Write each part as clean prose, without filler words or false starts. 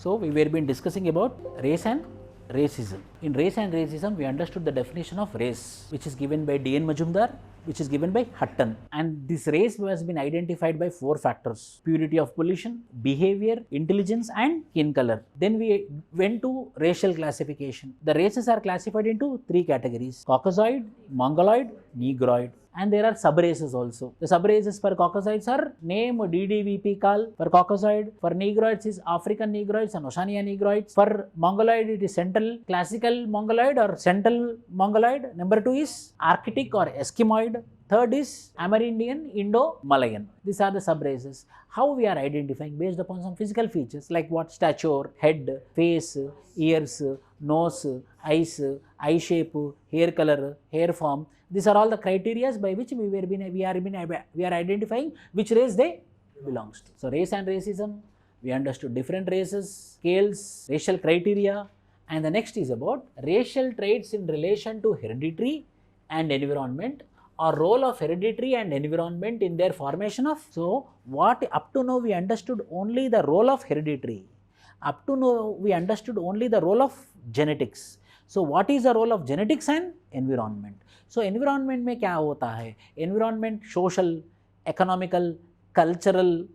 So we were been discussing about race and racism. In race and racism, we understood the definition of race, which is given by D.N. Majumdar, which is given by Hutton. And this race has been identified by 4 factors: purity of pollution, behavior, intelligence, and skin color. Then we went to racial classification. The races are classified into 3 categories: Caucasoid, Mongoloid, Negroid. And there are sub-races also. The sub-races for Caucasoids are name DDVP Kal. For Caucasoid, for Negroids is African Negroids and Oceania Negroids. For Mongoloid, it is Central Classical Mongoloid or Central Mongoloid. Number 2 is Arctic or Eskimoid. Third is Amerindian, Indo-Malayan. These are the sub-races. How we are identifying? Based upon some physical features like what? Stature, head, face, ears, nose, eyes, eye shape, hair color, hair form. These are all the criteria by which we are identifying which race they belongs to. So race and racism, we understood different races, scales, racial criteria, and the next is about racial traits in relation to hereditary and environment, or role of hereditary and environment in their formation of. So what up to now we understood only the role of hereditary. Up to now we understood only the role of genetics. So what is the role of genetics and environment? So environment में क्या होता है? Environment social, economical, cultural,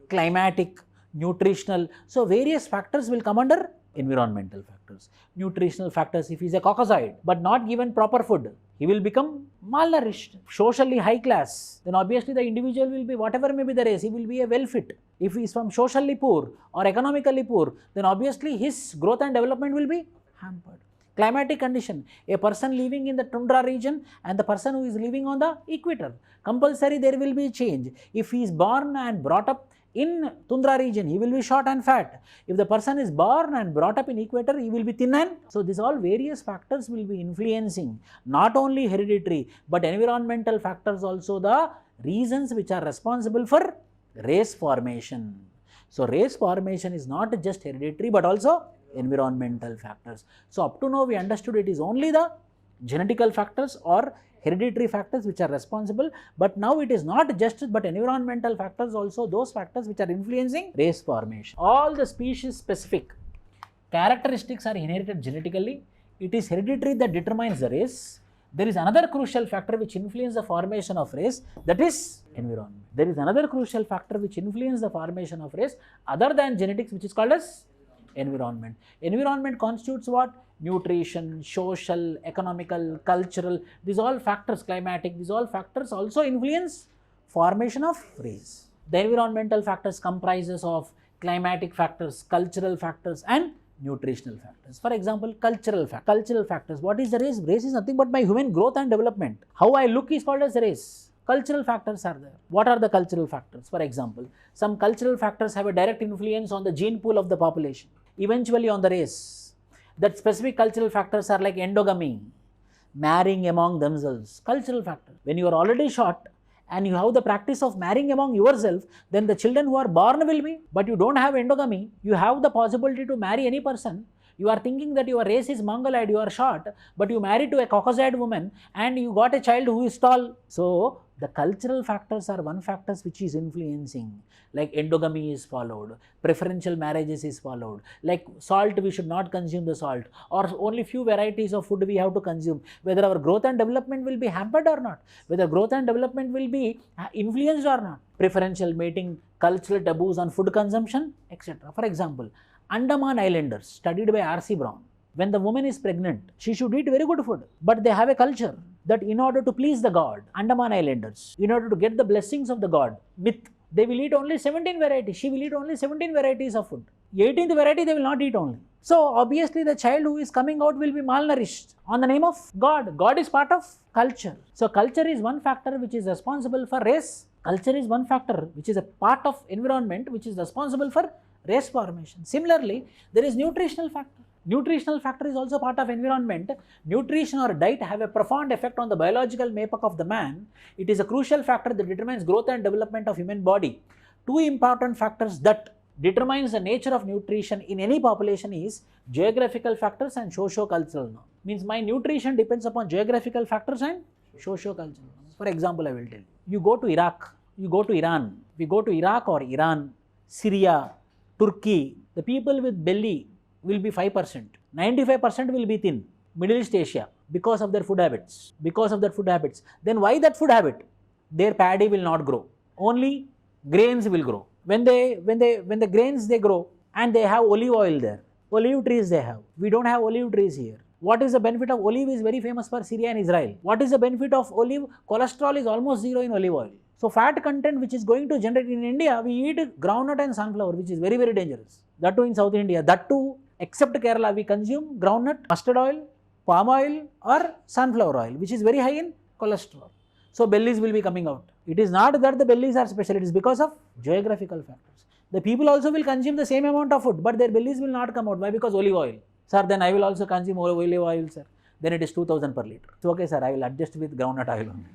climatic, nutritional. So various factors will come under environmental factors. Nutritional factors, if he is a Caucasoid but not given proper food, he will become malnourished. Socially high class, then obviously the individual will be, whatever may be the race, he will be a well fit. If he is from socially poor or economically poor, then obviously his growth and development will be hampered. Climatic condition, a person living in the tundra region and the person who is living on the equator, compulsory there will be a change. If he is born and brought up in tundra region, he will be short and fat. If the person is born and brought up in equator, he will be thin and. So these all various factors will be influencing not only hereditary but environmental factors also, the reasons which are responsible for race formation. So race formation is not just hereditary but also environmental factors. So up to now we understood it is only the genetical factors or hereditary factors which are responsible, but now it is not just but environmental factors also, those factors which are influencing race formation. All the species specific characteristics are inherited genetically. It is hereditary that determines the race. There is another crucial factor which influences the formation of race, that is environment. There is another crucial factor which influences the formation of race other than genetics, which is called as environment. Environment constitutes what? Nutrition, social, economical, cultural, these all factors, climatic, these all factors also influence formation of race. The environmental factors comprises of climatic factors, cultural factors and nutritional factors. For example, cultural factors. What is the race? Race is nothing but my human growth and development. How I look is called as race. Cultural factors are there. What are the cultural factors? For example, some cultural factors have a direct influence on the gene pool of the population, eventually on the race. That specific cultural factors are like endogamy, marrying among themselves, cultural factors. When you are already short and you have the practice of marrying among yourself, then the children who are born will be, but you don't have endogamy, you have the possibility to marry any person. You are thinking that your race is Mongoloid, you are short, but you married to a Caucasoid woman and you got a child who is tall. So the cultural factors are one factors which is influencing, like endogamy is followed, preferential marriages is followed, like salt we should not consume the salt, or only few varieties of food we have to consume, whether our growth and development will be hampered or not, whether growth and development will be influenced or not, preferential mating, cultural taboos on food consumption, etc. For example, Andaman Islanders, studied by R.C. Brown. When the woman is pregnant, she should eat very good food. But they have a culture that in order to please the god, Andaman Islanders, in order to get the blessings of the god, myth, they will eat only 17 varieties. She will eat only 17 varieties of food. 18th variety they will not eat only. So obviously the child who is coming out will be malnourished on the name of God. God is part of culture. So culture is one factor which is responsible for race. Culture is one factor which is a part of environment which is responsible for race formation. Similarly, there is nutritional factor. Nutritional factor is also part of environment. Nutrition or diet have a profound effect on the biological makeup of the man. It is a crucial factor that determines growth and development of human body. Two important factors that determines the nature of nutrition in any population is geographical factors and socio-cultural. Means my nutrition depends upon geographical factors and socio-cultural. For example, I will tell you. You go to Iraq, you go to Iran. We go to Iraq or Iran, Syria, Turkey, The people with belly will be 5%. 95% will be thin. Middle East Asia, because of their food habits. Because of their food habits. Then why that food habit? Their paddy will not grow. Only grains will grow. When the grains they grow and they have olive oil there. Olive trees they have. We don't have olive trees here. What is the benefit of olive is very famous for Syria and Israel. What is the benefit of olive? Cholesterol is almost zero in olive oil. So fat content which is going to generate in India, we eat groundnut and sunflower, which is very, very dangerous. That too in South India. That too, except Kerala, we consume groundnut, mustard oil, palm oil or sunflower oil, which is very high in cholesterol. So bellies will be coming out. It is not that the bellies are special, it is because of geographical factors. The people also will consume the same amount of food, but their bellies will not come out. Why? Because olive oil. Sir, then I will also consume olive oil, sir. Then it is 2000 per liter. So okay, sir, I will adjust with groundnut oil only.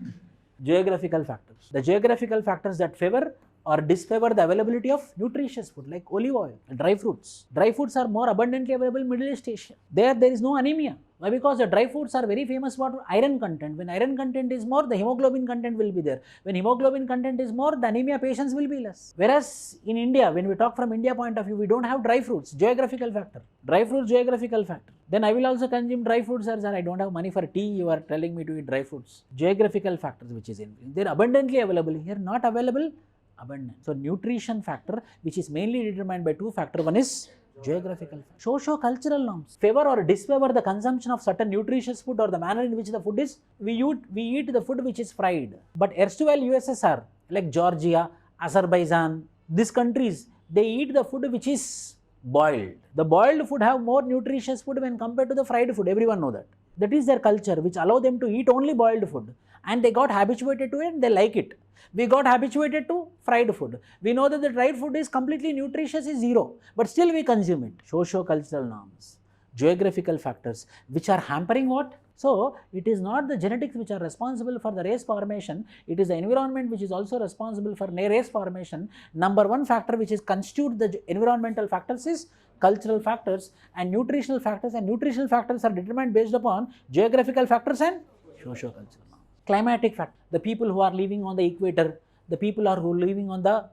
Geographical factors. The geographical factors that favor or disfavor the availability of nutritious food like olive oil, dry fruits. Dry fruits are more abundantly available in Middle East Asia. There is no anemia. Why? Because the dry fruits are very famous for iron content. When iron content is more, the hemoglobin content will be there. When hemoglobin content is more, the anemia patients will be less. Whereas in India, when we talk from India point of view, we don't have dry fruits. Geographical factor. Dry fruits, geographical factor. Then I will also consume dry fruits, sir. I don't have money for tea. You are telling me to eat dry fruits. Geographical factors which is in. They are abundantly available. Here not available, abundant. So nutrition factor which is mainly determined by two factors. One is geographical. Socio-cultural norms favor or disfavor the consumption of certain nutritious food or the manner in which the food is. We eat the food which is fried. But erstwhile USSR like Georgia, Azerbaijan, these countries, they eat the food which is boiled. The boiled food have more nutritious food when compared to the fried food. Everyone know that. That is their culture which allow them to eat only boiled food. And they got habituated to it and they like it. We got habituated to fried food. We know that the dried food is completely nutritious, is zero. But still we consume it. Socio-cultural norms, geographical factors which are hampering what? So it is not the genetics which are responsible for the race formation. It is the environment which is also responsible for race formation. Number one factor which is constitute the environmental factors is cultural factors and nutritional factors. And nutritional factors are determined based upon geographical factors and socio-cultural. Climatic factor, the people who are living on the equator, the people who are living on the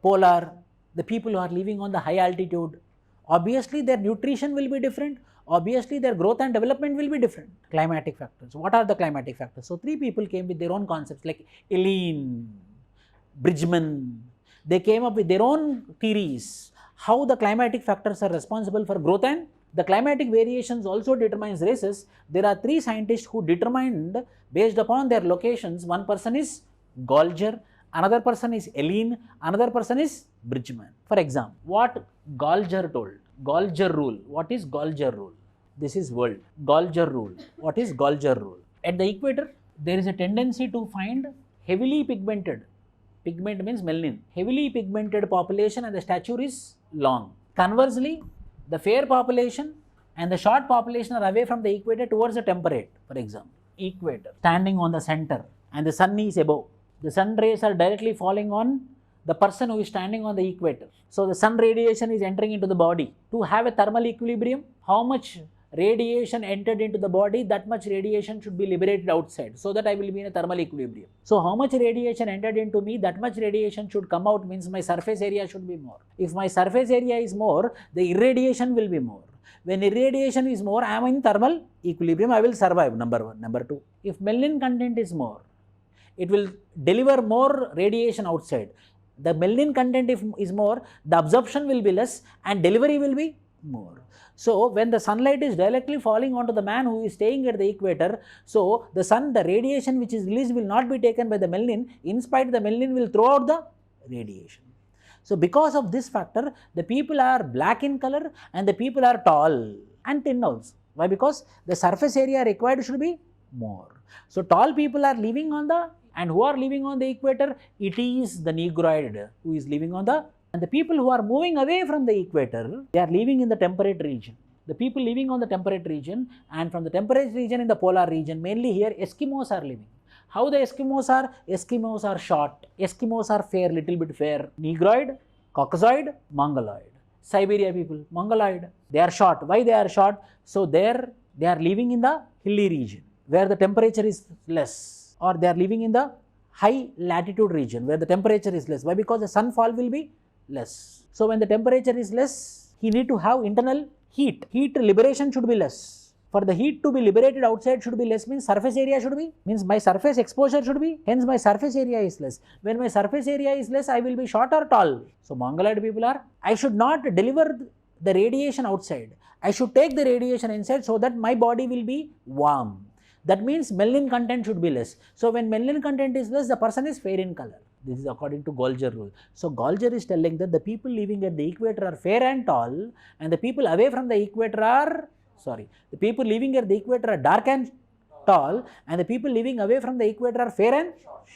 polar, the people who are living on the high altitude, obviously their nutrition will be different, obviously their growth and development will be different. Climatic factors. What are the climatic factors? So three people came with their own concepts like Eileen, Bridgman. They came up with their own theories, how the climatic factors are responsible for growth and the climatic variations also determines races. There are three scientists who determined based upon their locations. One person is Golger, another person is Eileen, another person is Bridgman. For example, what Golger told, Golger rule. What is Golger rule? This is world. Golger rule. What is Golger rule? At the equator, there is a tendency to find heavily pigmented. Pigment means melanin. Heavily pigmented population and the stature is long. Conversely, the fair population and the short population are away from the equator towards the temperate. For example, equator, standing on the center and the sun is above. The sun rays are directly falling on the person who is standing on the equator. So the sun radiation is entering into the body. To have a thermal equilibrium, how much radiation entered into the body, that much radiation should be liberated outside, so that I will be in a thermal equilibrium. So how much radiation entered into me, that much radiation should come out, means my surface area should be more. If my surface area is more, the irradiation will be more. When irradiation is more, I am in thermal equilibrium, I will survive, number one. Number two, if melanin content is more, it will deliver more radiation outside. The melanin content is more, the absorption will be less and delivery will be more. So when the sunlight is directly falling onto the man who is staying at the equator, so the sun, the radiation which is released will not be taken by the melanin, in spite the melanin will throw out the radiation. So because of this factor, the people are black in color and the people are tall and thin also. Why? Because the surface area required should be more. So tall people are living on the, and who are living on the equator, it is the Negroid who is living on the. And the people who are moving away from the equator, they are living in the temperate region. The people living on the temperate region and from the temperate region in the polar region, mainly here Eskimos are living. How the Eskimos are? Eskimos are short. Eskimos are fair, little bit fair. Negroid, Caucasoid, Mongoloid. Siberia people, Mongoloid. They are short. Why they are short? So they are living in the hilly region where the temperature is less, or they are living in the high latitude region where the temperature is less. Why? Because the sunfall will be less. So when the temperature is less, he need to have internal heat. Heat liberation should be less. For the heat to be liberated outside should be less, means surface area should be, means my surface exposure should be, hence my surface area is less. When my surface area is less, I will be short or tall. So Mongoloid people are, I should not deliver the radiation outside. I should take the radiation inside so that my body will be warm. That means melanin content should be less. So when melanin content is less, the person is fair in color. This is according to Golgi rule. So Golgi is telling that the people living at the equator are fair and tall, and the people away from the equator are, the people living at the equator are dark and tall, and the people living away from the equator are fair and short.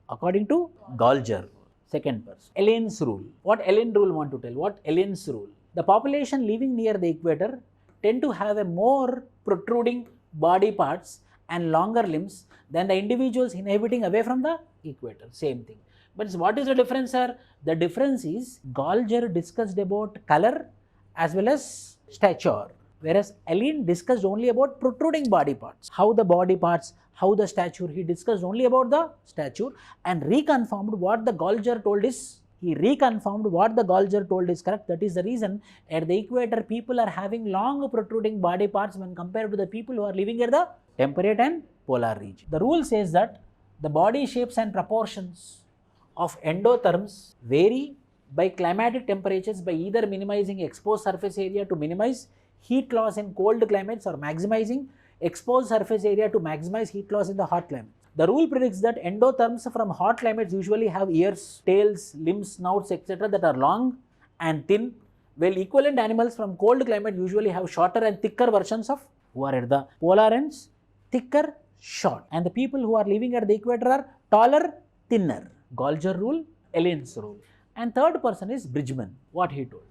According to Golgi rule. Second person, Ellen's rule. What Ellen rule want to tell? What Ellen's rule? The population living near the equator tend to have a more protruding body parts and longer limbs than the individuals inhabiting away from the equator. Same thing. But what is the difference, sir? The difference is Golgi discussed about color as well as stature, whereas Ellen discussed only about protruding body parts. How the body parts, how the stature, he discussed only about the stature and reconfirmed what the Golgi told is, he reconfirmed what the Golgi told is correct. That is the reason at the equator people are having long protruding body parts when compared to the people who are living at the temperate and polar region. The rule says that the body shapes and proportions of endotherms vary by climatic temperatures by either minimizing exposed surface area to minimize heat loss in cold climates or maximizing exposed surface area to maximize heat loss in the hot climate. The rule predicts that endotherms from hot climates usually have ears, tails, limbs, snouts, etc. that are long and thin, while equivalent animals from cold climate usually have shorter and thicker versions of who are at the polar ends, thicker, short, and the people who are living at the equator are taller, thinner. Golgi rule, Ellen's rule. And third person is Bridgman. What he told?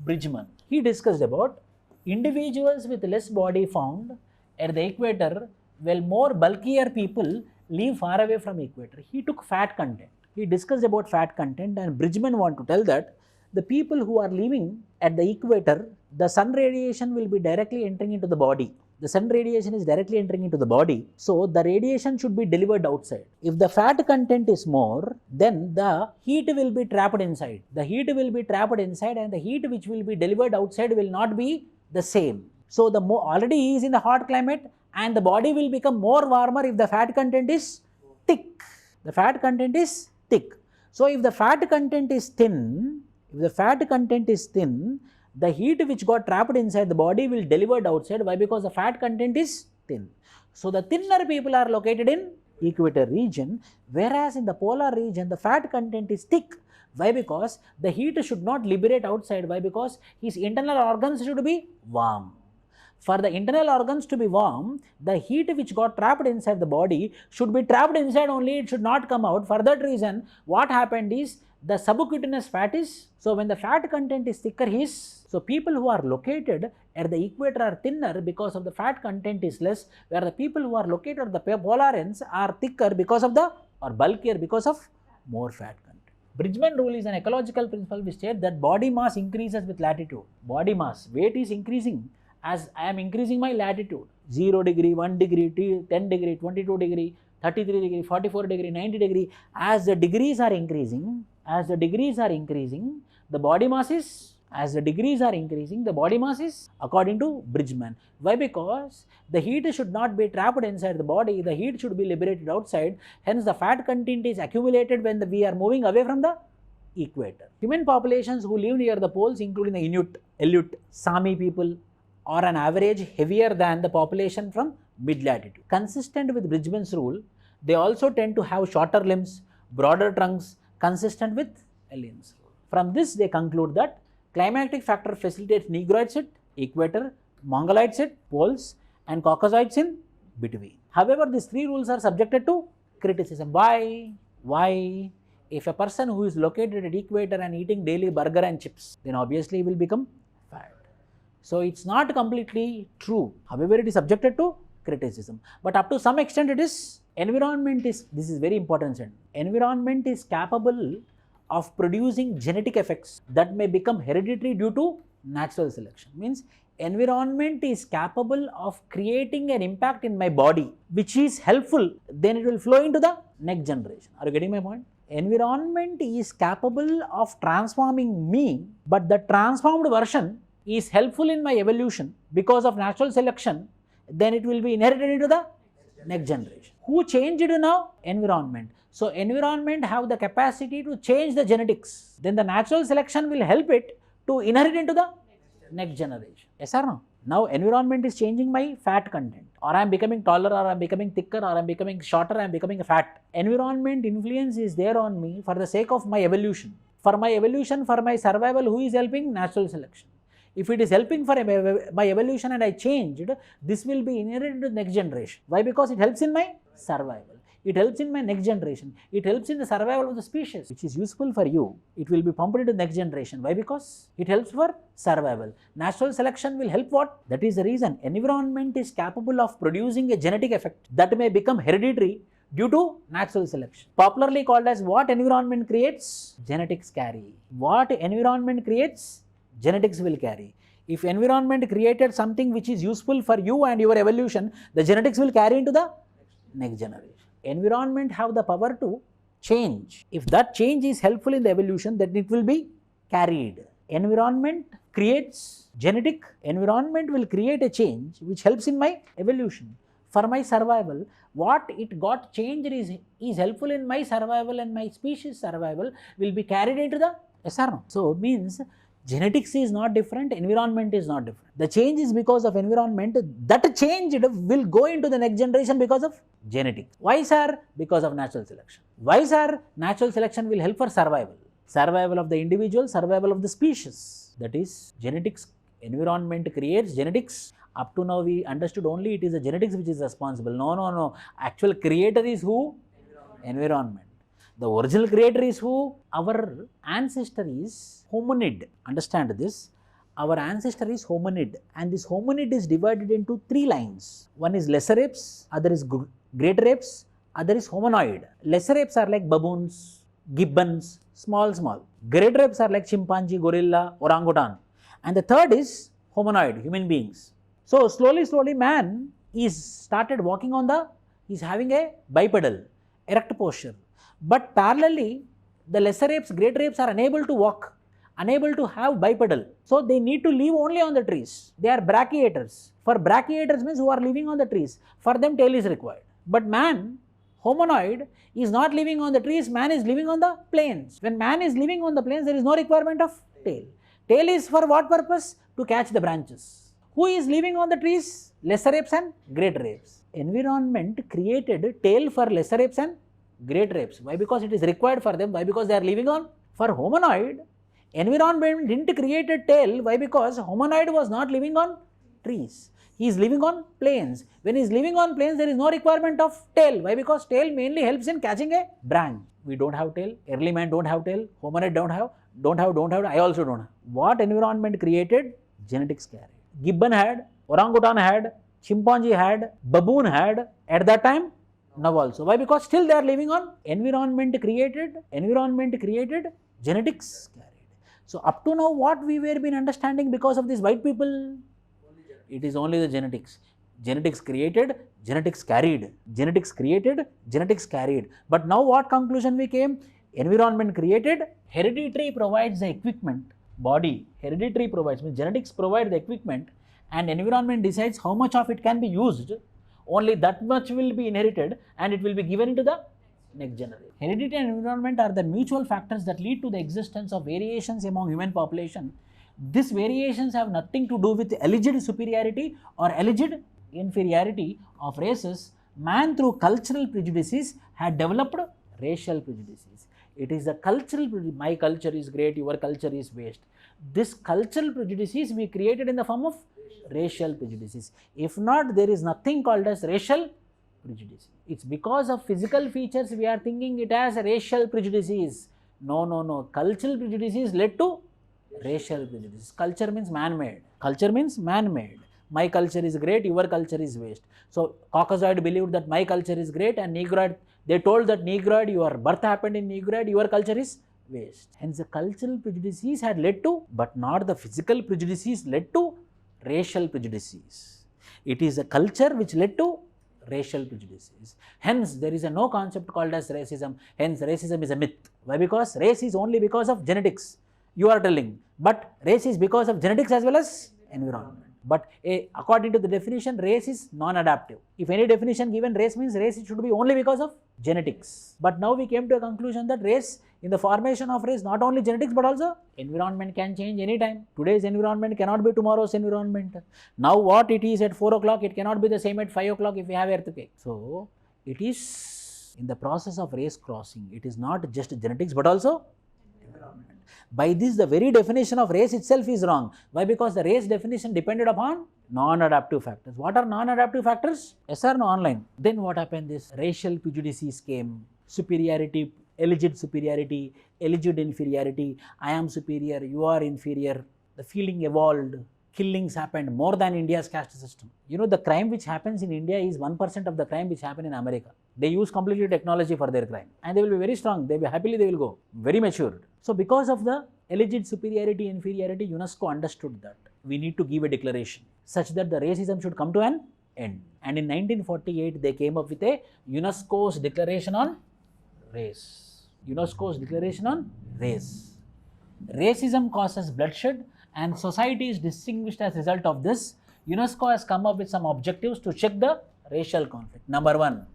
Bridgman. He discussed about individuals with less body found at the equator, while more bulkier people live far away from equator. He took fat content. He discussed about fat content, and Bridgman want to tell that the people who are living at the equator, the sun radiation will be directly entering into the body. The sun radiation is directly entering into the body, so the radiation should be delivered outside. If the fat content is more, then the heat will be trapped inside. The heat will be trapped inside, and the heat which will be delivered outside will not be the same. So the already he is in the hot climate, and the body will become more warmer if the fat content is thick. The fat content is thick. So if the fat content is thin, the heat which got trapped inside the body will delivered outside. Why? Because the fat content is thin. So the thinner people are located in equator region, whereas in the polar region the fat content is thick. Why? Because the heat should not liberate outside. Why? Because his internal organs should be warm. For the internal organs to be warm, the heat which got trapped inside the body should be trapped inside only, it should not come out. For that reason, what happened is the subcutaneous fat is, so when the fat content is thicker, so people who are located at the equator are thinner because of the fat content is less, where the people who are located at the polar ends are thicker because of the, or bulkier because of more fat content. Bridgman rule is an ecological principle which states that body mass increases with latitude. Body mass, weight is increasing as I am increasing my latitude. 0 degree, 1 degree, 10 degree, 22 degree, 33 degree, 44 degree, 90 degree. As the degrees are increasing, the body mass is, according to Bridgman. Why? Because the heat should not be trapped inside the body, the heat should be liberated outside, hence the fat content is accumulated when we are moving away from the equator. Human populations who live near the poles, including the Inuit, Aleut, Sami people, are on average heavier than the population from mid-latitude. Consistent with Bridgman's rule, they also tend to have shorter limbs, broader trunks, consistent with Ellen's rule. From this, they conclude that climatic factor facilitates Negroids at equator, Mongoloids at poles, and Caucasoids in between. However, these three rules are subjected to criticism. Why? If a person who is located at equator and eating daily burger and chips, then obviously he will become fat. So it's not completely true. However, it is subjected to criticism. But up to some extent it is, this is very important sentence. Environment is capable of producing genetic effects that may become hereditary due to natural selection. Means environment is capable of creating an impact in my body which is helpful, then it will flow into the next generation. Are you getting my point? Environment is capable of transforming me, but the transformed version is helpful in my evolution because of natural selection, then it will be inherited into the next generation. Who changed it now? Environment. So environment have the capacity to change the genetics. Then the natural selection will help it to inherit into the next generation. Yes or no? Now environment is changing my fat content, or I am becoming taller, or I am becoming thicker, or I am becoming shorter, I am becoming fat. Environment influence is there on me for the sake of my evolution. For my evolution, for my survival, who is helping? Natural selection. If it is helping for my evolution and I changed, this will be inherited to the next generation. Why? Because it helps in my survival. It helps in my next generation. It helps in the survival of the species, which is useful for you. It will be pumped into the next generation. Why? Because it helps for survival. Natural selection will help what? That is the reason. Environment is capable of producing a genetic effect that may become hereditary due to natural selection. Popularly called as what environment creates? Genetics carry. What environment creates? Genetics will carry. If environment created something which is useful for you and your evolution, the genetics will carry into the next generation. Environment have the power to change. If that change is helpful in the evolution, then it will be carried. Environment creates genetic. Environment will create a change which helps in my evolution. For my survival, what it got changed is helpful in my survival, and my species survival will be carried into the SRO. So means genetics is not different, environment is not different. The change is because of environment. That change will go into the next generation because of genetics. Why, sir? Because of natural selection. Why, sir? Natural selection will help for survival. Survival of the individual, survival of the species. That is genetics. Environment creates genetics. Up to now we understood only it is the genetics which is responsible. No. Actual creator is who? Environment. The original creator is who? Our ancestor is hominid. Understand this. Our ancestor is hominid, and this hominid is divided into three lines. One is lesser apes, other is greater apes, other is hominoid. Lesser apes are like baboons, gibbons, small. Greater apes are like chimpanzee, gorilla, orangutan. And the third is hominoid, human beings. So slowly man is started walking on is having a bipedal, erect posture. But parallelly, the lesser apes, greater apes are unable to walk, unable to have bipedal. So they need to live only on the trees. They are brachiators. For brachiators means who are living on the trees. For them tail is required. But man, hominoid, is not living on the trees, man is living on the plains. When man is living on the plains, there is no requirement of tail. Tail is for what purpose? To catch the branches. Who is living on the trees? Lesser apes and greater apes. Environment created tail for lesser apes and greater apes. Why? Because it is required for them. Why? Because they are living on. For hominoid, environment didn't create a tail. Why? Because hominoid was not living on trees. He is living on plains. When he is living on plains, there is no requirement of tail. Why? Because tail mainly helps in catching a branch. We don't have tail. Early man don't have tail. Hominid don't have. I also don't have. What environment created? Genetics carried. Gibbon had, orangutan had, chimpanzee had, baboon had at that time. Now also. Why? Because still they are living on. Environment created, genetics carried. So up to now what we were been understanding because of these white people? It is only the genetics. Genetics created, genetics carried. Genetics created, genetics carried. But now what conclusion we came? Environment created, hereditary provides the equipment. Body, hereditary provides, means genetics provide the equipment, and environment decides how much of it can be used. Only that much will be inherited and it will be given into the next generation. Heredity and environment are the mutual factors that lead to the existence of variations among human population. These variations have nothing to do with alleged superiority or alleged inferiority of races. Man through cultural prejudices had developed racial prejudices. It is the cultural prejudice. My culture is great, your culture is waste. This cultural prejudices we created in the form of racial prejudices. If not, there is nothing called as racial prejudice. It's because of physical features we are thinking it as racial prejudices. No. Cultural prejudices led to racial prejudices. Culture means man-made. Culture means man-made. My culture is great, your culture is waste. So Caucasoid believed that my culture is great, and Negroid, they told that Negroid, your birth happened in Negroid, your culture is waste. Hence the cultural prejudices had led to, but not the physical prejudices led to racial prejudices. It is a culture which led to racial prejudices. Hence there is no concept called as racism. Hence racism is a myth. Why? Because race is only because of genetics. You are telling But race is because of genetics as well as environment. But according to the definition, race is non-adaptive. If any definition given, race means race should be only because of genetics. But now we came to a conclusion that race, in the formation of race, not only genetics but also environment can change anytime. Today's environment cannot be tomorrow's environment. Now what it is at 4 o'clock, it cannot be the same at 5 o'clock if we have earthquake. So it is in the process of race crossing. It is not just genetics but also environment. By this, the very definition of race itself is wrong. Why? Because the race definition depended upon non-adaptive factors. What are non-adaptive factors? Yes or no online? Then what happened? This racial prejudices came, superiority, alleged superiority, alleged inferiority, I am superior, you are inferior. The feeling evolved. Killings happened more than India's caste system. You know, the crime which happens in India is 1% of the crime which happen in America. They use completely technology for their crime and they will be very strong. They will go very matured. So because of the alleged superiority, inferiority, UNESCO understood that we need to give a declaration such that the racism should come to an end. And in 1948, they came up with a UNESCO's Declaration on Race. UNESCO's Declaration on Race. Racism causes bloodshed and society is distinguished as a result of this. UNESCO has come up with some objectives to check the racial conflict. Number 1,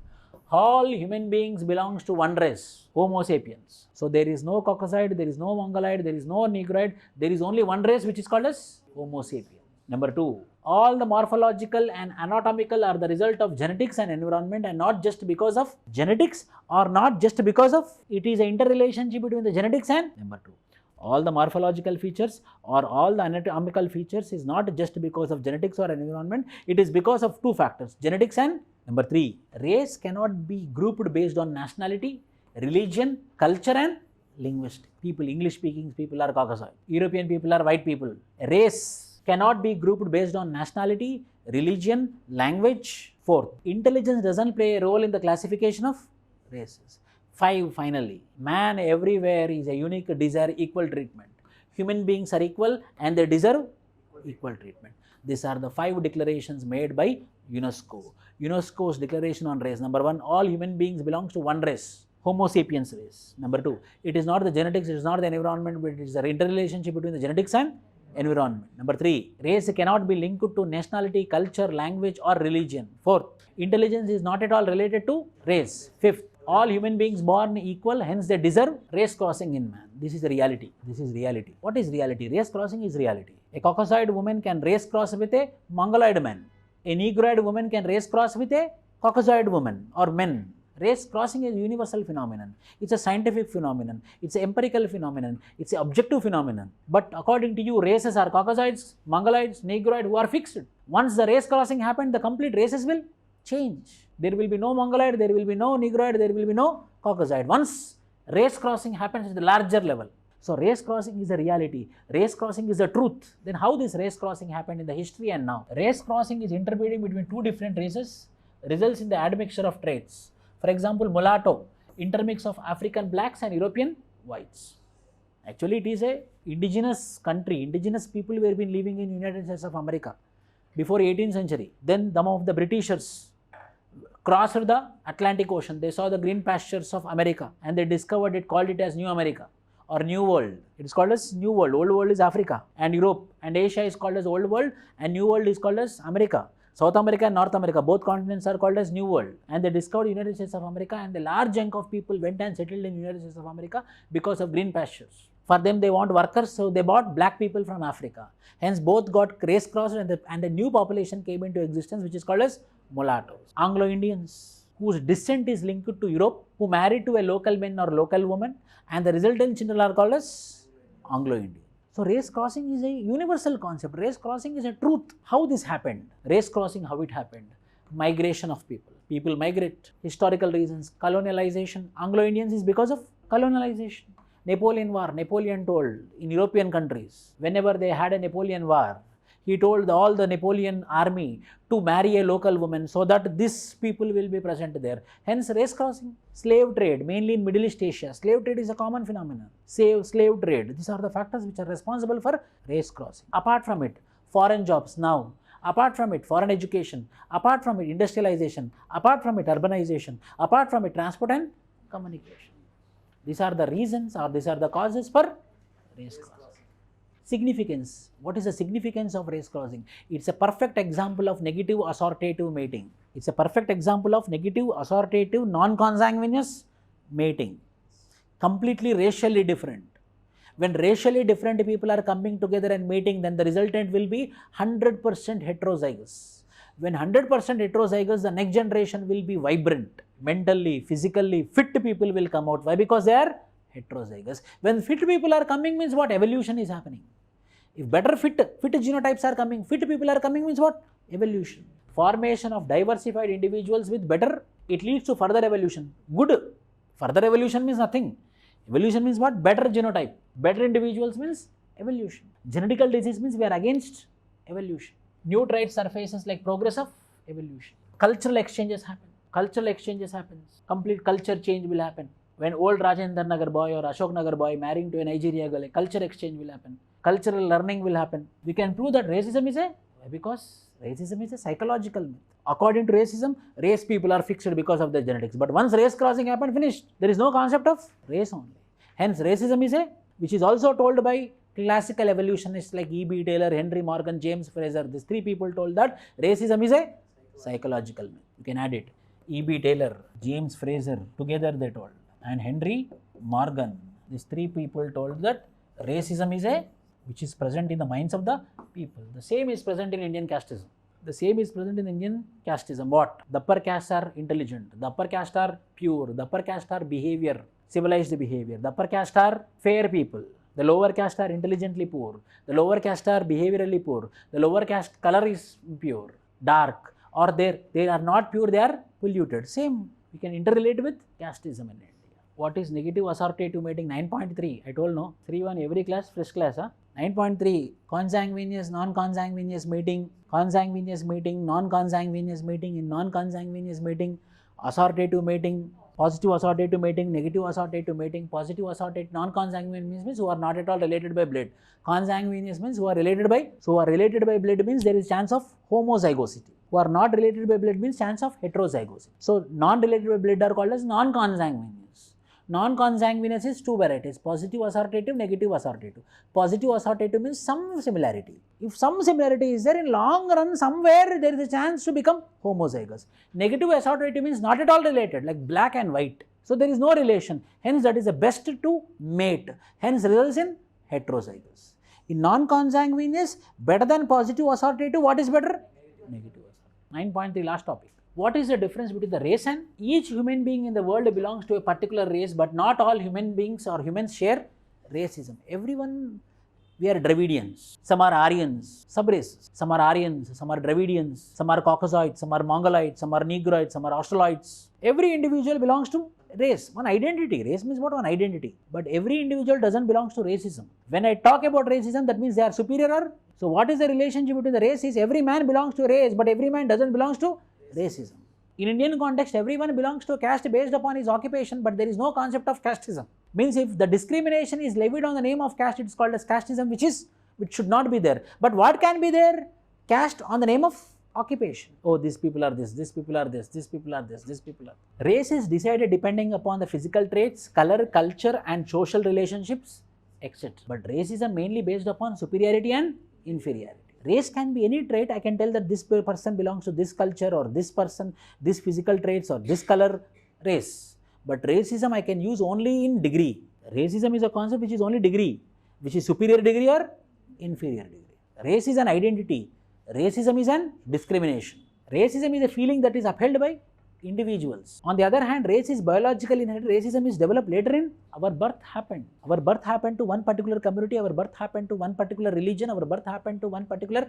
all human beings belongs to one race, Homo sapiens. So there is no Caucasoid, there is no Mongoloid, there is no Negroid, there is only one race which is called as Homo sapiens. Number 2, all the morphological and anatomical are the result of genetics and environment and not just because of genetics or not just because of it is an interrelationship between the genetics and number 2. All the morphological features or all the anatomical features is not just because of genetics or environment, it is because of 2 factors, genetics and number 3, race cannot be grouped based on nationality, religion, culture and linguistic. People, English speaking people are Caucasoid, European people are white people. Race cannot be grouped based on nationality, religion, language. 4, intelligence doesn't play a role in the classification of races. 5, finally, man everywhere is a unique, desire equal treatment. Human beings are equal and they deserve equal treatment. These are the 5 declarations made by UNESCO. UNESCO's Declaration on Race. Number 1, all human beings belong to one race, Homo sapiens race. Number 2, it is not the genetics, it is not the environment, but it is the interrelationship between the genetics and environment. Number 3, race cannot be linked to nationality, culture, language or religion. 4, intelligence is not at all related to race. 5th, all human beings born equal, hence they deserve race crossing in man. This is the reality. This is reality. What is reality? Race crossing is reality. A Caucasoid woman can race cross with a Mongoloid man. A Negroid woman can race cross with a Caucasoid woman or men. Race crossing is a universal phenomenon. It's a scientific phenomenon. It's an empirical phenomenon. It's an objective phenomenon. But according to you, races are Caucasoids, Mongoloids, Negroid who are fixed. Once the race crossing happened, the complete races will change. There will be no Mongoloid, there will be no Negroid, there will be no Caucasoid. Once race crossing happens at the larger level. So race crossing is a reality. Race crossing is a truth. Then how this race crossing happened in the history and now? Race crossing is interbreeding between 2 different races, results in the admixture of traits. For example, mulatto, intermix of African blacks and European whites. Actually, it is a indigenous country. Indigenous people were been living in United States of America before 18th century. Then some of the Britishers crossed the Atlantic Ocean. They saw the green pastures of America and they discovered it, called it as New America or New World. It is called as New World. Old World is Africa and Europe, and Asia is called as Old World and New World is called as America. South America and North America, both continents are called as New World, and they discovered United States of America, and a large chunk of people went and settled in United States of America because of green pastures. For them, they want workers, so they bought black people from Africa. Hence, both got race crossed and a new population came into existence, which is called as mulattoes. Anglo-Indians, whose descent is linked to Europe, who married to a local man or local woman, and the resultant children are called as Anglo-Indian. So race crossing is a universal concept. Race crossing is a truth. How this happened? Race crossing, how it happened? Migration of people. People migrate. Historical reasons. Colonialization. Anglo-Indians is because of colonialization. Napoleon War. Napoleon told in European countries, whenever they had a Napoleon War, he told all the Napoleon army to marry a local woman so that these people will be present there. Hence race crossing. Slave trade, mainly in Middle East Asia. Slave trade is a common phenomenon. Slave trade. These are the factors which are responsible for race crossing. Apart from it, foreign jobs now. Apart from it, foreign education. Apart from it, industrialization. Apart from it, urbanization. Apart from it, transport and communication. These are the reasons or these are the causes for race crossing. Significance. What is the significance of race crossing? It's a perfect example of negative assortative mating. It's a perfect example of negative assortative non-consanguineous mating. Completely racially different. When racially different people are coming together and mating, then the resultant will be 100% heterozygous. When 100% heterozygous, the next generation will be vibrant, mentally, physically fit people will come out. Why? Because they are heterozygous. When fit people are coming means what? Evolution is happening. If better fit genotypes are coming, fit people are coming means what? Evolution. Formation of diversified individuals with better, it leads to further evolution. Good. Further evolution means nothing. Evolution means what? Better genotype. Better individuals means evolution. Genetical disease means we are against evolution. New trait surfaces like progress of evolution. Cultural exchanges happen. Cultural exchanges happens. Complete culture change will happen. When old Rajendra Nagar boy or Ashok Nagar boy marrying to a Nigeria girl, a culture exchange will happen. Cultural learning will happen. We can prove that racism is because racism is a psychological myth. According to racism, race people are fixed because of their genetics. But once race crossing happened, finished. There is no concept of race only. Hence, racism is which is also told by classical evolutionists like E.B. Taylor, Henry Morgan, James Fraser. These three people told that racism is a psychological myth. You can add it. E.B. Taylor, James Fraser, together they told. And Henry Morgan. These three people told that racism is which is present in the minds of the people. The same is present in Indian casteism. The same is present in Indian casteism. What? The upper castes are intelligent. The upper castes are pure. The upper castes are behavior, civilized behavior. The upper castes are fair people. The lower caste are intelligently poor. The lower caste are behaviorally poor. The lower caste color is pure, dark, or they are not pure, they are polluted. Same, we can interrelate with casteism in India. What is negative assortative mating? 9.3. I told no. 3-1 every class, fresh class. 9.3. Consanguineous, non-consanguineous mating. Consanguineous mating, non-consanguineous mating. In non-consanguineous mating, assortative mating, positive assortative mating, negative assortative mating. Positive assortative, non-consanguineous means who are not at all related by blood. Consanguineous means who are related by. So, who are related by blood means there is chance of homozygosity. Who are not related by blood means chance of heterozygosity. So, non-related by blood are called as non-consanguineous. Non-consanguineous is two varieties, positive assortative, negative assortative. Positive assortative means some similarity. If some similarity is there, in long run somewhere there is a chance to become homozygous. Negative assortative means not at all related, like black and white. So there is no relation. Hence that is the best to mate. Hence results in heterozygous. In non-consanguineous, better than positive assortative, what is better? Negative assortative. 9.3 last topic. What is the difference between the race and each human being in the world belongs to a particular race, but not all human beings or humans share racism. Everyone, we are Dravidians, some are Aryans, sub-races, some are Aryans, some are Dravidians, some are Caucasoids, some are Mongoloids, some are Negroids, some are Australoids. Every individual belongs to race, one identity. Race means what? One identity. But every individual doesn't belong to racism. When I talk about racism, that means they are superior or? So what is the relationship between the race? Is every man belongs to a race, but every man doesn't belong to racism. In Indian context, everyone belongs to a caste based upon his occupation, but there is no concept of casteism. Means if the discrimination is levied on the name of caste, it is called as casteism, which should not be there. But what can be there? Caste on the name of occupation. Oh, these people are this, these people are this, these people are this, these people are. Race is decided depending upon the physical traits, color, culture, and social relationships, etc. But racism mainly based upon superiority and inferiority. Race can be any trait. I can tell that this person belongs to this culture or this person, this physical traits or this color, race. But racism I can use only in degree. Racism is a concept which is only degree, which is superior degree or inferior degree. Race is an identity. Racism is an discrimination. Racism is a feeling that is upheld by individuals. On the other hand, race is biologically inherited. Racism is developed later in our birth happened. Our birth happened to one particular community, our birth happened to one particular religion, our birth happened to one particular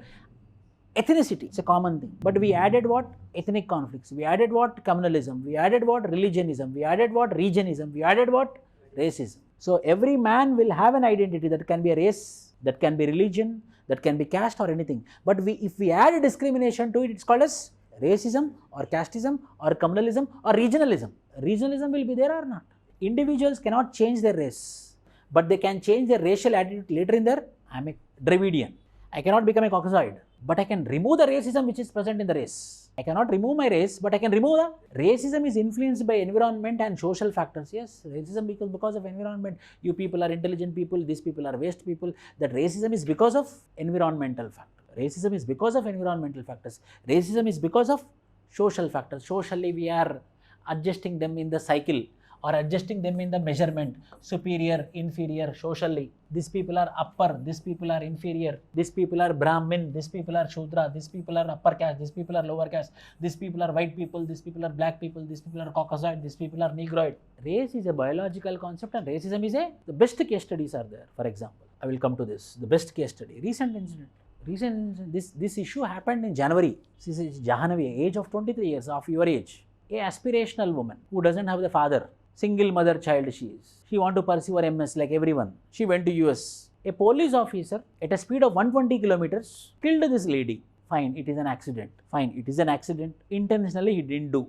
ethnicity. It's a common thing. But we added what? Ethnic conflicts. We added what? Communalism. We added what? Religionism. We added what? Regionism. We added what? Racism. So every man will have an identity that can be a race, that can be religion, that can be caste or anything. But if we add a discrimination to it, it's called as racism or casteism or communalism or regionalism. Regionalism will be there or not. Individuals cannot change their race, but they can change their racial attitude later in their, I'm a Dravidian. I cannot become a Caucasoid, but I can remove the racism which is present in the race. I cannot remove my race, but I can remove the racism is influenced by environment and social factors. Yes, racism because of environment. You people are intelligent people, these people are waste people. That racism is because of environmental factors. Racism is because of environmental factors. Racism is because of social factors. Socially, we are adjusting them in the cycle or adjusting them in the measurement, superior, inferior, socially. These people are upper, these people are inferior, these people are Brahmin, these people are Shudra, these people are upper caste, these people are lower caste, these people are white people, these people are black people, these people are Caucasoid, these people are Negroid. Race is a biological concept and racism is the best case studies are there. For example, I will come to this, the best case study, recent incident. This issue happened in January. This is Jahanavi, age of 23 years, of your age. A aspirational woman who doesn't have the father, single mother child she is. She want to pursue her MS like everyone. She went to US. A police officer at a speed of 120 kilometers killed this lady. Fine, it is an accident. Fine, it is an accident. Intentionally he didn't do.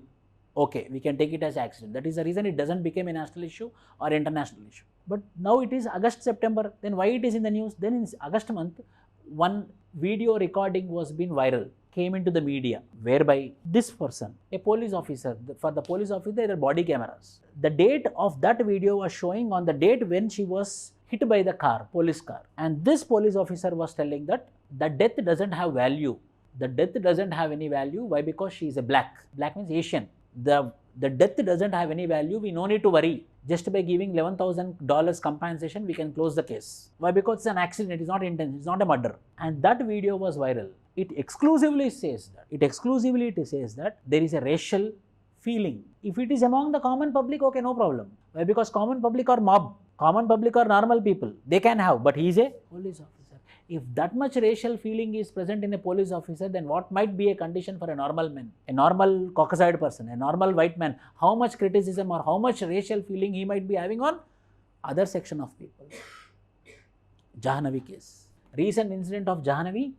Okay, we can take it as accident. That is the reason it doesn't become a national issue or international issue. But now it is August, September. Then why it is in the news? Then in August month, one video recording was been viral, came into the media, whereby this person, a police officer, for the police officer there are body cameras. The date of that video was showing on the date when she was hit by the car, police car. And this police officer was telling that the death doesn't have value. The death doesn't have any value. Why? Because she is a black. Black means Asian. The death doesn't have any value. We no need to worry. Just by giving $11,000 compensation, we can close the case. Why? Because it's an accident. It's not intentional. It's not a murder. And that video was viral. It exclusively says that there is a racial feeling. If it is among the common public, okay, no problem. Why? Because common public are mob. Common public are normal people. They can have, but he is a police officer. If that much racial feeling is present in a police officer, then what might be a condition for a normal man, a normal Caucasoid person, a normal white man? How much criticism or how much racial feeling he might be having on other section of people? Jahanavi case. Recent incident of Jahanavi,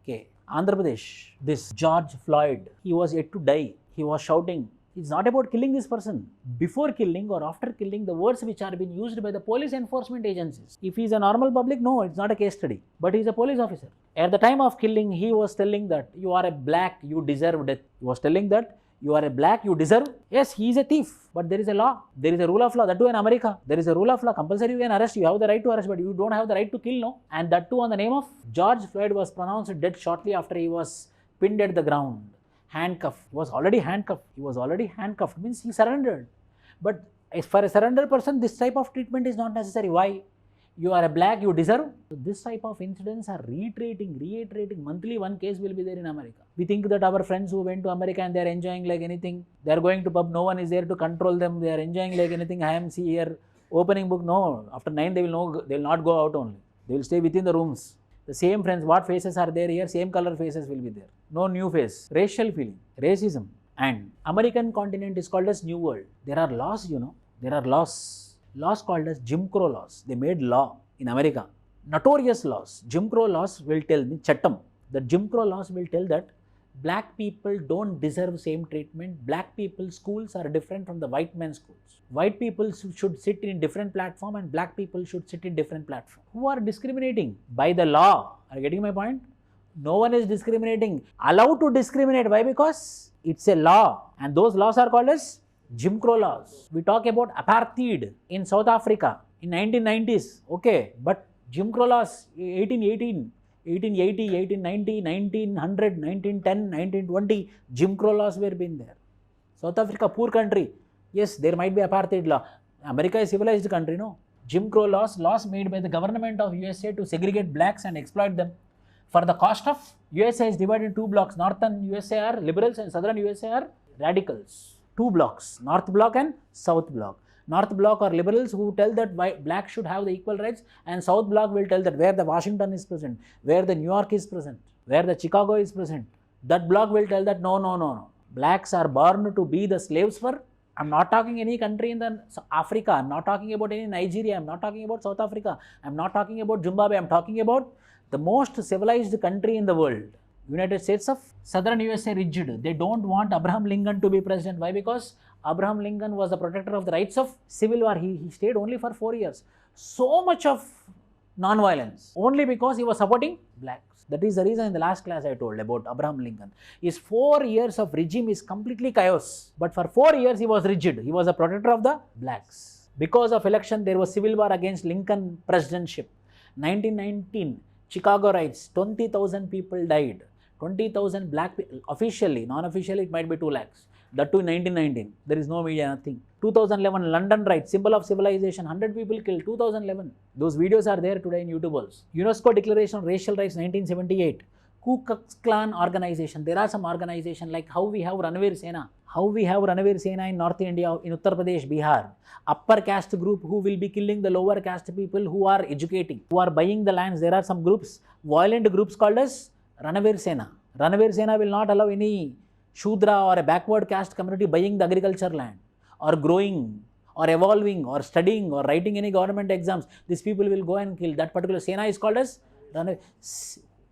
okay. Andhra Pradesh, this George Floyd, he was yet to die. He was shouting. It's not about killing this person. Before killing or after killing, the words which are being used by the police enforcement agencies. If he is a normal public, no, it's not a case study. But he is a police officer. At the time of killing, he was telling that you are a black, you deserve death. He was telling that you are a black, you deserve. Yes, he is a thief, but there is a law. There is a rule of law. That too in America. There is a rule of law. Compulsory you can arrest. You have the right to arrest, but you don't have the right to kill, no. And that too on the name of George Floyd was pronounced dead shortly after he was pinned at the ground. Handcuffed. He was already handcuffed. Means he surrendered. But as for a surrendered person, this type of treatment is not necessary. Why? You are a black, you deserve. So this type of incidents are reiterating. Monthly one case will be there in America. We think that our friends who went to America and they are enjoying like anything. They are going to pub, no one is there to control them. They are enjoying like anything. I am see here, opening book. No, after 9 they will not go out only. They will stay within the rooms. The same friends, what faces are there here, same color faces will be there. No new face. Racial feeling, racism. And American continent is called as New World. There are laws, there are laws called as Jim Crow laws. They made law in America. Notorious laws. Jim Crow laws will tell me, Chattam. The Jim Crow laws will tell that black people don't deserve same treatment. Black people's schools are different from the white men's schools. White people should sit in different platform and black people should sit in different platform. Who are discriminating? By the law. Are you getting my point? No one is discriminating. Allowed to discriminate. Why? Because it's a law. And those laws are called as Jim Crow laws. We talk about apartheid in South Africa in 1990s. Okay. But Jim Crow laws, 1880, 1890, 1900, 1910, 1920, Jim Crow laws were being there. South Africa, poor country. Yes, there might be apartheid law. America is a civilized country, no? Jim Crow laws made by the government of USA to segregate blacks and exploit them. For the cost of, USA is divided in two blocks. Northern USA are liberals and Southern USA are radicals. Two blocks, North Block and South Block. North Block are liberals who tell that blacks should have the equal rights, and South Block will tell that where the Washington is present, where the New York is present, where the Chicago is present, that block will tell that no. Blacks are born to be the slaves for, I'm not talking any country in the Africa, I'm not talking about any Nigeria, I'm not talking about South Africa, I'm not talking about Zimbabwe, I'm talking about the most civilized country in the world. United States of Southern USA rigid. They don't want Abraham Lincoln to be president. Why? Because Abraham Lincoln was the protector of the rights of civil war. He stayed only for 4 years. So much of non-violence, only because he was supporting blacks. That is the reason in the last class I told about Abraham Lincoln. His 4 years of regime is completely chaos, but for 4 years he was rigid. He was a protector of the blacks. Because of election, there was civil war against Lincoln presidentship. 1919, Chicago riots, 20,000 people died. 20,000 black people, officially, non-officially it might be 2 lakhs. That too in 1919, there is no media, nothing. 2011, London riots, symbol of civilization, 100 people killed, 2011. Those videos are there today in YouTube also. UNESCO Declaration on Racial Rights, 1978. Ku Klux Klan organization, there are some organizations like how we have Ranveer Sena. How we have Ranveer Sena in North India, in Uttar Pradesh, Bihar. Upper caste group who will be killing the lower caste people who are educating, who are buying the lands. There are some groups, violent groups called as Ranveer Sena. Ranveer Sena will not allow any Shudra or a backward caste community buying the agriculture land or growing or evolving or studying or writing any government exams. These people will go and kill. That particular Sena is called as Ranveer.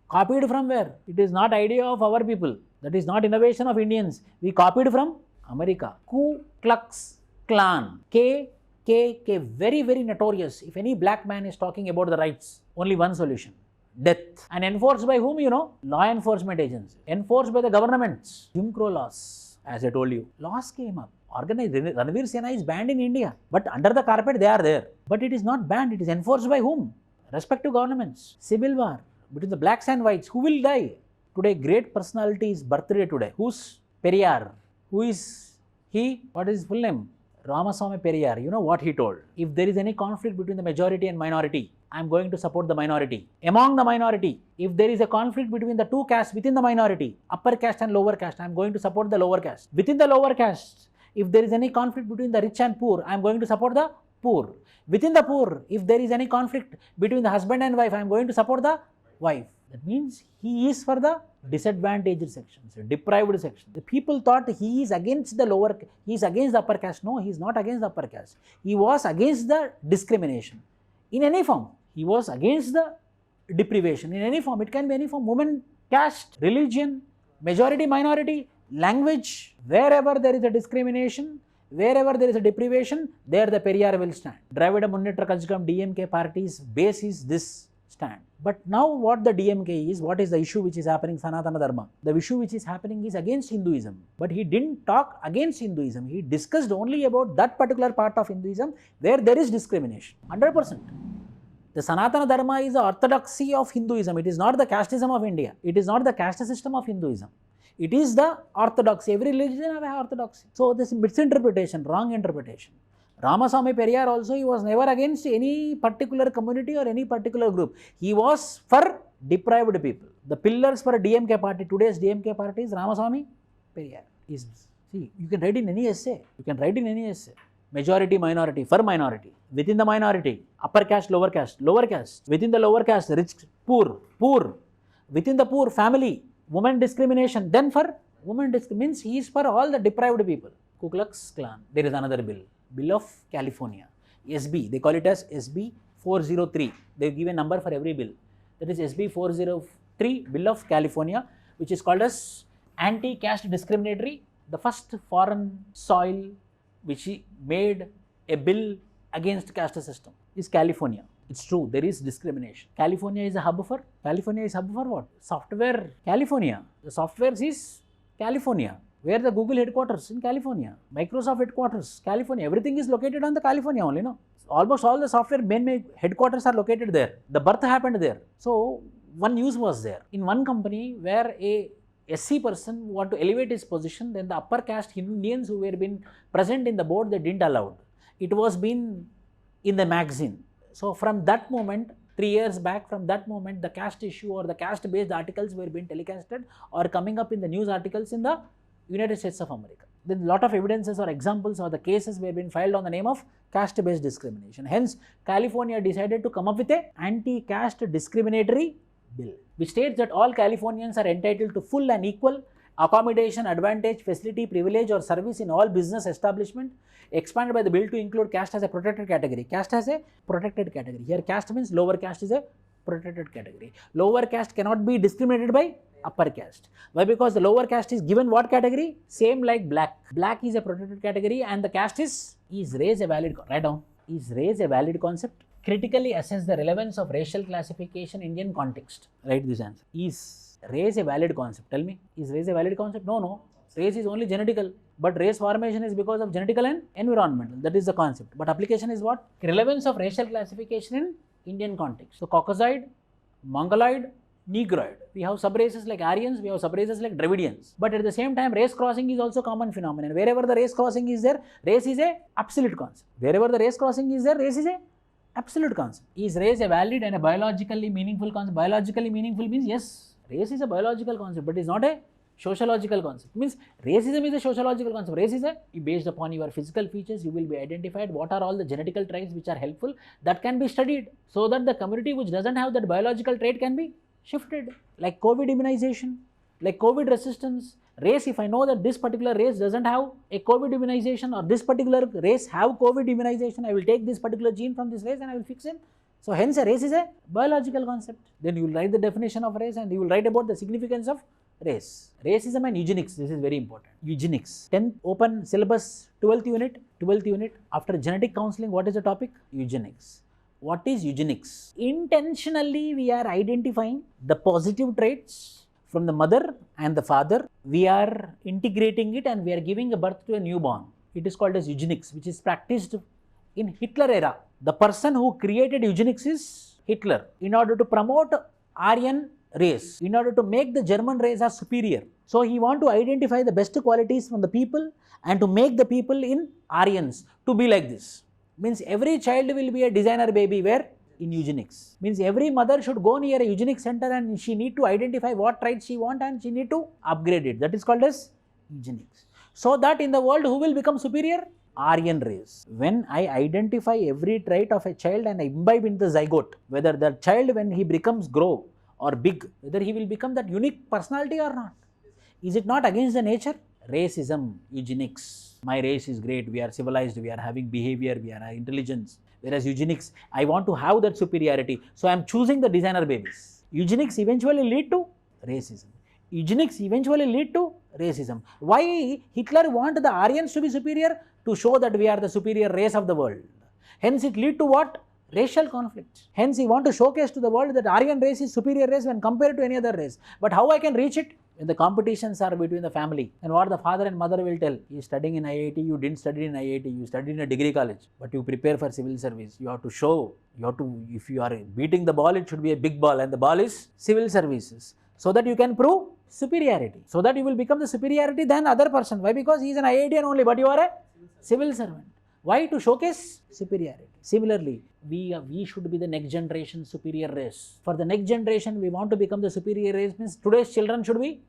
Copied from where? It is not idea of our people. That is not innovation of Indians. We copied from America. Ku Klux Klan. KKK. Very, very notorious. If any black man is talking about the rights, only one solution. Death. And enforced by whom, you know? Law enforcement agencies. Enforced by the governments. Jim Crow laws, as I told you. Laws came up. Organized. Ranveer Sena is banned in India. But under the carpet, they are there. But it is not banned. It is enforced by whom? Respective governments. Civil war between the blacks and whites. Who will die? Today, great personality is birthday today. Who's Periyar? Who is he? What is his full name? Ramaswamy Periyar. You know what he told? If there is any conflict between the majority and minority, I am going to support the minority. Among the minority, if there is a conflict between the 2 castes within the minority, upper caste and lower caste, I am going to support the lower caste. Within the lower caste, if there is any conflict between the rich and poor, I am going to support the poor. Within the poor, if there is any conflict between the husband and wife, I am going to support the wife. That means he is for the disadvantaged sections, deprived section. The people thought he is against the lower, he is against the upper caste. No, he is not against the upper caste. He was against the discrimination in any form. He was against the deprivation in any form. It can be any form. Women, caste, religion, majority, minority, language. Wherever there is a discrimination, wherever there is a deprivation, there the Periyar will stand. Dravida Munnetra Kazhagam DMK party's base is this stand. But now what the DMK is, what is the issue which is happening, Sanatana Dharma? The issue which is happening is against Hinduism. But he didn't talk against Hinduism. He discussed only about that particular part of Hinduism where there is discrimination. 100%. The Sanatana Dharma is the orthodoxy of Hinduism. It is not the casteism of India. It is not the caste system of Hinduism. It is the orthodoxy. Every religion has orthodoxy. So this misinterpretation, wrong interpretation. Ramaswamy Periyar also, he was never against any particular community or any particular group. He was for deprived people. The pillars for a DMK party, today's DMK party is Ramaswamy Periyar. See, you can write in any essay. You can write in any essay. Majority, minority, for minority. Within the minority, upper caste, lower caste, lower caste. Within the lower caste, rich, poor, poor. Within the poor, family, women discrimination. Then for women discrimination, means he is for all the deprived people. Ku Klux Klan. There is another bill. Bill of California. SB. They call it as SB 403. They give a number for every bill. That is SB 403, Bill of California, which is called as anti-caste discriminatory. The first foreign soil which made a bill against caste system is California. It's true, there is discrimination. California is hub for what? Software. California. The software is California. Where the Google headquarters? In California. Microsoft headquarters, California. Everything is located on the California only, no? Almost all the software main headquarters are located there. The birth happened there. So one news was there. In one company where a SC person want to elevate his position, then the upper caste Indians who were been present in the board, they didn't allow. It was been in the magazine. So from that moment, 3 years back, from that moment, the caste issue or the caste based articles were being telecasted or coming up in the news articles in the United States of America. Then a lot of evidences or examples or the cases were being filed on the name of caste based discrimination. Hence, California decided to come up with a anti-caste discriminatory bill, which states that all Californians are entitled to full and equal accommodation, advantage, facility, privilege or service in all business establishment, expanded by the bill to include caste as a protected category. Caste as a protected category. Here caste means lower caste is a protected category. Lower caste cannot be discriminated by upper caste. Why? Because the lower caste is given what category? Same like black. Black is a protected category and the caste is raised a valid, write down, is raised a valid concept. critically assess the relevance of racial classification in Indian context. Write this answer. Is race a valid concept? Tell me, is race a valid concept? No. Race is only genetical, but race formation is because of genetical and environmental. That is the concept. But application is what? Relevance of racial classification in Indian context. So Caucasoid, Mongoloid, Negroid. We have subraces like Aryans, we have subraces like Dravidians. But at the same time, race crossing is also common phenomenon. Wherever the race crossing is there, race is a absolute concept. Wherever the race crossing is there, race is a absolute concept. Is race a valid and a biologically meaningful concept? Biologically meaningful means yes, race is a biological concept, but it is not a sociological concept. Means racism is a sociological concept. Race is based upon your physical features, you will be identified what are all the genetical traits which are helpful that can be studied, so that the community which doesn't have that biological trait can be shifted. Like COVID immunization, like COVID resistance. Race, if I know that this particular race doesn't have a COVID immunization, or this particular race have COVID immunization, I will take this particular gene from this race and I will fix it. So hence a race is a biological concept. Then you will write the definition of race and you will write about the significance of race. Racism and eugenics, this is very important. Eugenics, 10th open syllabus, 12th unit. After genetic counseling, what is the topic? Eugenics. What is eugenics? Intentionally we are identifying the positive traits from the mother and the father. We are integrating it and we are giving a birth to a newborn. It is called as eugenics, which is practiced in Hitler era. The person who created eugenics is Hitler, in order to promote Aryan race, in order to make the German race as superior. So he want to identify the best qualities from the people and to make the people in Aryans to be like this. Means every child will be a designer baby. Where? In eugenics. Means every mother should go near a eugenics center and she need to identify what traits she want and she need to upgrade it. That is called as eugenics. So that in the world who will become superior? Aryan race. When I identify every trait of a child and I imbibe in the zygote, whether the child when he becomes grow or big, whether he will become that unique personality or not. Is it not against the nature? Racism, eugenics. My race is great, we are civilized, we are having behavior, we are intelligence. Whereas eugenics, I want to have that superiority, so I am choosing the designer babies. Eugenics eventually lead to racism. Eugenics eventually lead to racism. Why Hitler want the Aryans to be superior? To show that we are the superior race of the world. Hence it lead to what? Racial conflict. Hence he want to showcase to the world that Aryan race is superior race when compared to any other race. But how I can reach it? When the competitions are between the family, and what the father and mother will tell, he is studying in IIT, you didn't study in IIT, you studied in a degree college, but you prepare for civil service. You have to show, if you are beating the ball, it should be a big ball, and the ball is civil services, so that you can prove superiority, so that you will become the superiority than other person. Why? Because he is an IITian only, but you are a civil servant. Why? To showcase superiority. Similarly, we should be the next generation superior race. For the next generation, we want to become the superior race. Means today's children should be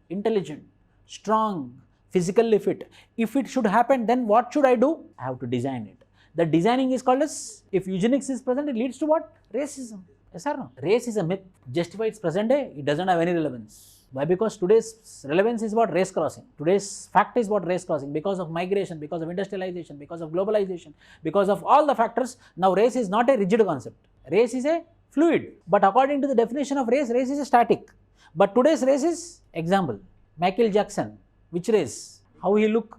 intelligent, strong, physically fit. If it should happen, then what should I do? I have to design it. The designing is called as, if eugenics is present, it leads to what? Racism. Yes or no? Race is a myth. Justify its present day, it doesn't have any relevance. Why? Because today's relevance is about race crossing. Today's fact is about race crossing. Because of migration, because of industrialization, because of globalization, because of all the factors, now race is not a rigid concept. Race is a fluid. But according to the definition of race, race is a static. But today's race is, example, Michael Jackson. Which race? How he looked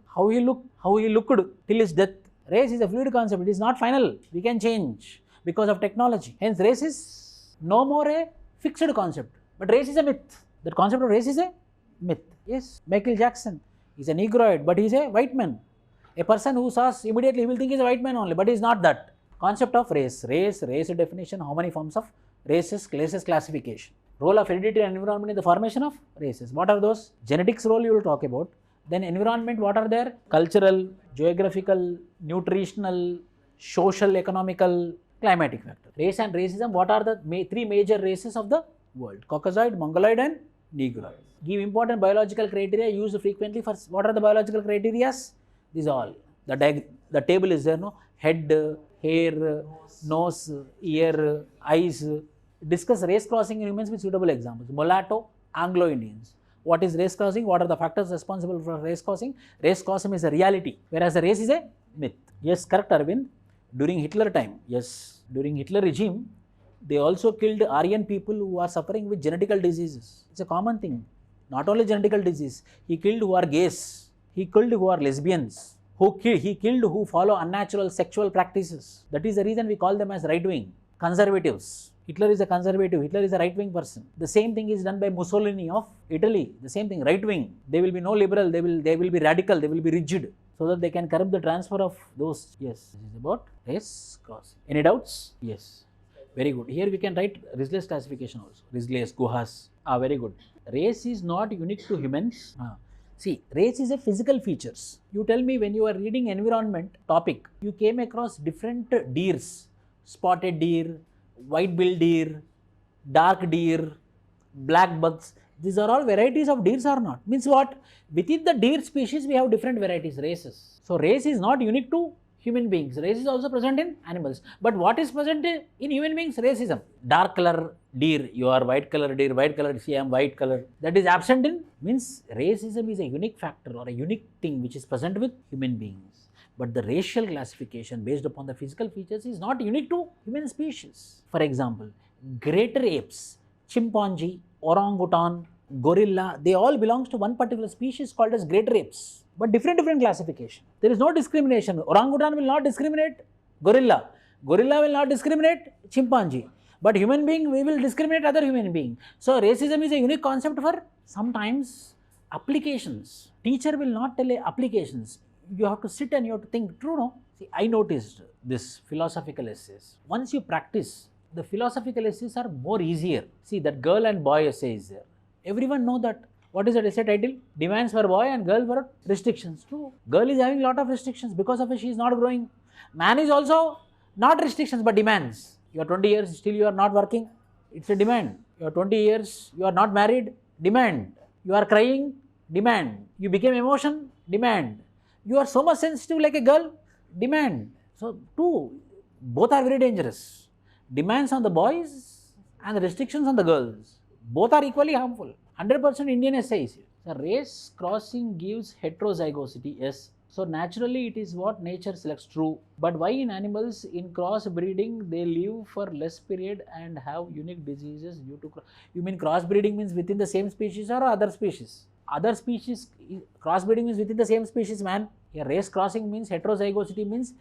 till his death. Race is a fluid concept. It is not final. We can change because of technology. Hence, race is no more a fixed concept. But race is a myth. The concept of race is a myth. Yes, Michael Jackson is a Negroid, but he is a white man. A person who saw us immediately, he will think he is a white man only, but he is not that. Concept of race definition, how many forms of races, classes, classification. Role of heredity and environment in the formation of races. What are those? Genetics role you will talk about. Then environment, what are there? Cultural, geographical, nutritional, social, economical, climatic factor. Race and racism, what are the three major races of the world? Caucasoid, Mongoloid and Negroid. Give important biological criteria used frequently for, what are the biological criteria? These all. The table is there, no? Head, hair, nose, ear, eyes. Discuss race crossing in humans with suitable examples. Mulatto, Anglo-Indians. What is race crossing? What are the factors responsible for race crossing? Race crossing is a reality, whereas the race is a myth. Yes, correct, Arvind. During Hitler time, yes, during Hitler regime, they also killed Aryan people who are suffering with genetical diseases. It's a common thing. Not only genetical disease, he killed who are gays, he killed who are lesbians, he killed who follow unnatural sexual practices. That is the reason we call them as right wing. Conservatives. Hitler is a conservative, Hitler is a right wing person. The same thing is done by Mussolini of Italy. The same thing, right wing. They will be no liberal, they will be radical, they will be rigid, so that they can curb the transfer of those. Yes, this is about race crossing. Any doubts? Yes. Very good. Here we can write Risley's classification also. Risley's, Guha's. Very good. Race is not unique to humans. See, race is a physical features. You tell me, when you are reading environment topic, you came across different deers, spotted deer, white-billed deer, dark deer, black bucks. These are all varieties of deers or not? Means what? Within the deer species, we have different varieties, races. So race is not unique to human beings. Race is also present in animals. But what is present in human beings? Racism. Dark color deer, you are white color deer, white color, see I am white color. That is absent in, means racism is a unique factor or a unique thing which is present with human beings. But the racial classification based upon the physical features is not unique to human species. For example, greater apes, chimpanzee, orangutan, gorilla, they all belongs to one particular species called as greater apes. But different classification. There is no discrimination. Orangutan will not discriminate gorilla. Gorilla will not discriminate chimpanzee. But human being, we will discriminate other human being. So racism is a unique concept for sometimes applications. Teacher will not tell applications. You have to sit and you have to think, true, no? See, I noticed this philosophical essays. Once you practice, the philosophical essays are more easier. See, that girl and boy essay is there. Everyone know that. What is that essay title? Demands for boy and girl for restrictions. True. Girl is having a lot of restrictions, because of which she is not growing. Man is also not restrictions but demands. You are 20 years, still you are not working. It's a demand. You are 20 years, you are not married. Demand. You are crying. Demand. You became emotion. Demand. You are so much sensitive like a girl. Demand. So two, both are very dangerous. Demands on the boys and the restrictions on the girls. Both are equally harmful. 100% Indian essays. The race crossing gives heterozygosity, yes. So naturally it is what nature selects, true. But why in animals, in crossbreeding, they live for less period and have unique diseases due to... You mean crossbreeding means within the same species or other species? Other species, crossbreeding means within the same species, man. Here race crossing means heterozygosity means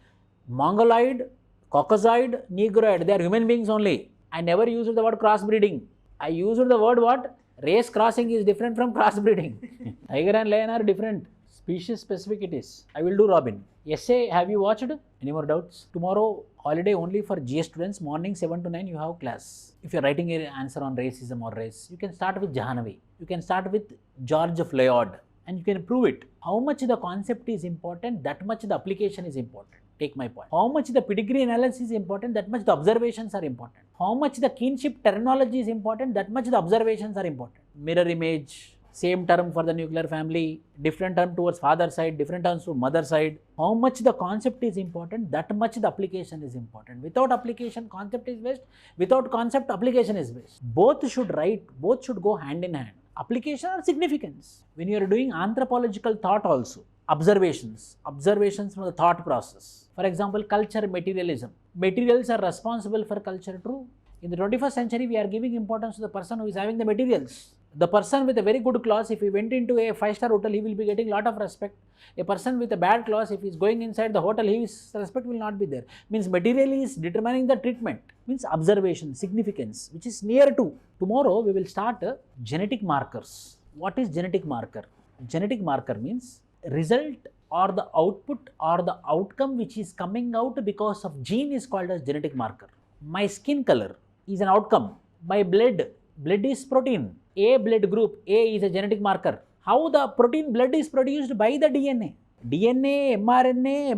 Mongoloid, Caucasoid, Negroid. They are human beings only. I never used the word crossbreeding. I used the word what? Race crossing is different from crossbreeding. Tiger and lion are different. Species specific it is. I will do Robin. Essay, have you watched? Any more doubts? Tomorrow, holiday only for GS students. Morning 7 to 9 you have class. If you are writing an answer on racism or race, you can start with Jahanavi. You can start with George Floyd. And you can prove it. How much the concept is important, that much the application is important. Take my point. How much the pedigree analysis is important, that much the observations are important. How much the kinship terminology is important, that much the observations are important. Mirror image, same term for the nuclear family, different term towards father side, different terms to mother side. How much the concept is important, that much the application is important. Without application, concept is best. Without concept, application is best. Both should write, both should go hand in hand. Application or significance. When you are doing anthropological thought also, observations from the thought process. For example, culture materialism. Materials are responsible for culture, true. In the 21st century, we are giving importance to the person who is having the materials. The person with a very good class, if he went into a 5-star hotel, he will be getting a lot of respect. A person with a bad class, if he is going inside the hotel, his respect will not be there. Means material is determining the treatment. Means observation, significance, which is near to. Tomorrow, we will start genetic markers. What is genetic marker? Genetic marker means result or the output or the outcome which is coming out because of gene is called as genetic marker. My skin color is an outcome. My blood is protein. A blood group, A is a genetic marker. How the protein blood is produced? By the DNA. DNA, mRNA,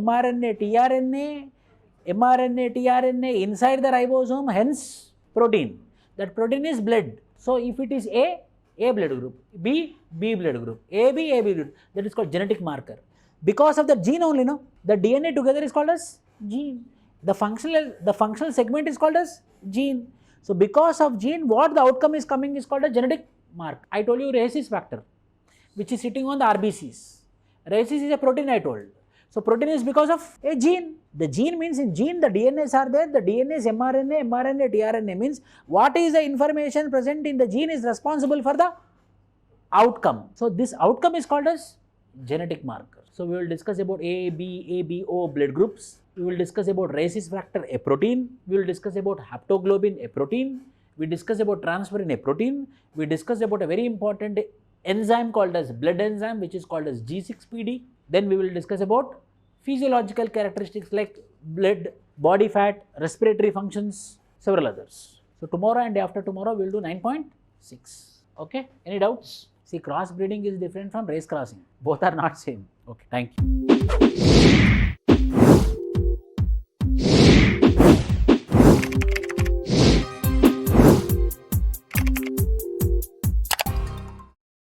tRNA inside the ribosome, hence protein. That protein is blood. So if it is A blood group, B blood group, AB blood group. That is called genetic marker. Because of the gene only, no? The DNA together is called as gene. The functional segment is called as gene. So because of gene, what the outcome is coming is called a genetic mark. I told you rhesus factor, which is sitting on the RBCs. Rhesus is a protein, I told. So protein is because of a gene. The gene means in gene the DNAs are there. The DNA is mRNA, tRNA means what is the information present in the gene is responsible for the outcome. So this outcome is called as genetic markers. So we will discuss about ABO blood groups. We will discuss about rhesus factor A protein. We will discuss about haptoglobin A protein. We discuss about transferrin A protein. We discuss about a very important enzyme called as blood enzyme, which is called as G6PD. Then we will discuss about physiological characteristics like blood, body fat, respiratory functions, several others. So tomorrow and day after tomorrow we will do 9.6. Okay, any doubts? See, crossbreeding is different from race crossing. Both are not same. Okay, thank you.